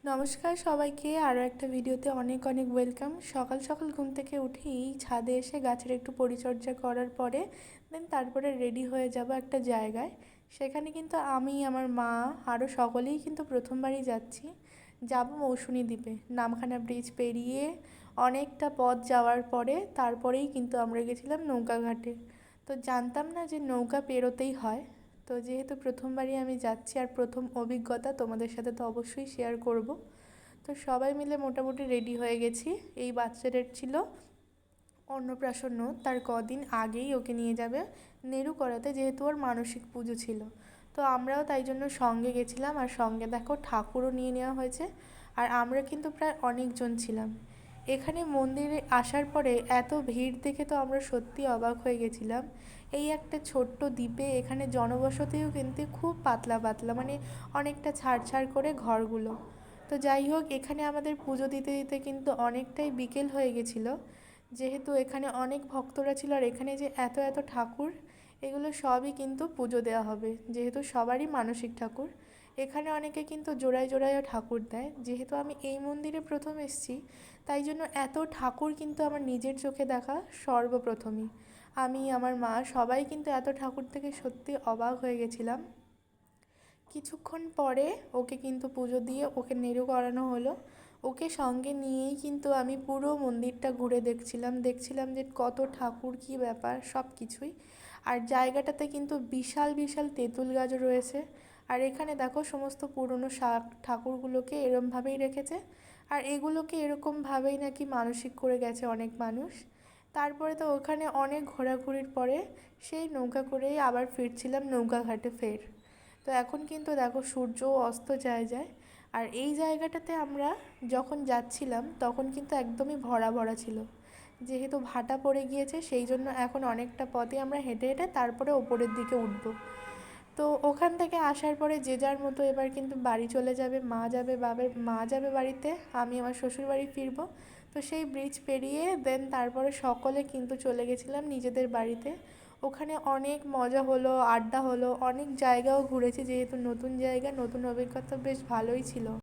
নমস্কার সবাইকে, আরও একটা ভিডিওতে অনেক অনেক ওয়েলকাম। সকাল সকাল ঘুম থেকে উঠেই ছাদে এসে গাছের একটু পরিচর্যা করার পরে তারপরে রেডি হয়ে যাব একটা জায়গায়। সেখানে কিন্তু আমি, আমার মা, আরও সকলেই কিন্তু প্রথমবারই যাচ্ছি। যাব মৌসুনী দ্বীপে। নামখানা ব্রিজ পেরিয়ে অনেকটা পথ যাওয়ার পরে তারপরেই কিন্তু আমরা গেছিলাম নৌকাঘাটে। তো জানতাম না যে নৌকা পেরোতেই হয়। তো যেহেতু প্রথমবারই আমি যাচ্ছি আর প্রথম অভিজ্ঞতা তোমাদের সাথে তো অবশ্যই শেয়ার করব। তো সবাই মিলে মোটামুটি রেডি হয়ে গেছি। এই বাচ্চাদের ছিল অন্নপ্রাশন, তার কদিন আগেই ওকে নিয়ে যাবে নেরু করাতে, যেহেতু ওর মানসিক পুজো ছিল। তো আমরাও তাই জন্য সঙ্গে গেছিলাম, আর সঙ্গে দেখো ঠাকুরও নিয়ে নেওয়া হয়েছে। আর আমরা কিন্তু প্রায় অনেকজন ছিলাম। এখানে মন্দিরে আসার পরে এত ভিড় দেখে তো আমরা সত্যি অবাক হয়ে গেছিলাম। এই একটা ছোট্ট দ্বীপে এখানে জনবসতিও কিন্তু খুব পাতলা পাতলা, মানে অনেকটা ছাড় ছাড় করে ঘরগুলো। তো যাই হোক, এখানে আমাদের পুজো দিতে দিতে কিন্তু অনেকটাই বিকেল হয়ে গেছিলো। যেহেতু এখানে অনেক ভক্তরা ছিল, আর এখানে যে এত এত ঠাকুর, এগুলো সবই কিন্তু পুজো দেওয়া হবে, যেহেতু সবারই মানসিক ঠাকুর। এখানে অনেকে কিন্তু জোড়ায় জোড়ায়ও ঠাকুর দেয়। যেহেতু আমি এই মন্দিরে প্রথম এসেছি, তাই জন্য এত ঠাকুর কিন্তু আমার নিজের চোখে দেখা সর্বপ্রথমই। আমি, আমার মা, সবাই কিন্তু এত ঠাকুর থেকে সত্যি অবাক হয়ে গেছিলাম। কিছুক্ষণ পরে ওকে কিন্তু পুজো দিয়ে ওকে নেড়ু করানো হলো। ওকে সঙ্গে নিয়েই কিন্তু আমি পুরো মন্দিরটা ঘুরে দেখছিলাম যে কত ঠাকুর, কী ব্যাপার, সব কিছুই। আর জায়গাটাতে কিন্তু বিশাল বিশাল তেঁতুল গাছও রয়েছে। আর এখানে দেখো সমস্ত পুরনো ঠাকুরগুলোকে এরমভাবেই রেখেছে। আর এগুলোকে এরকমভাবেই নাকি মানসিক করে গেছে অনেক মানুষ। তারপরে তো ওখানে অনেক ঘোরাঘুরির পরে সেই নৌকা করেই আবার ফিরছিলাম নৌকাঘাটে ফের। তো এখন কিন্তু দেখো সূর্যও অস্ত যায়। আর এই জায়গাটাতে আমরা যখন যাচ্ছিলাম তখন কিন্তু একদমই ভরা ভরা ছিল। যেহেতু ভাটা পড়ে গিয়েছে, সেই জন্য এখন অনেকটা পথে আমরা হেঁটে হেঁটে তারপরে ওপরের দিকে উঠব। তো ওখান থেকে আসার পরে যে যার মতো এবার কিন্তু বাড়ি চলে যাবে। মা যাবে বাড়িতে, আমি আমার শ্বশুর বাড়ি ফিরবো। তো সেই ব্রিজ পেরিয়ে তারপরে সকলে কিন্তু চলে গেছিলাম নিজেদের বাড়িতে। ওখানে অনেক মজা হলো, আড্ডা হলো, অনেক জায়গাও ঘুরেছি, যেহেতু নতুন জায়গা, নতুন অভিজ্ঞতা, বেশ ভালোই ছিল।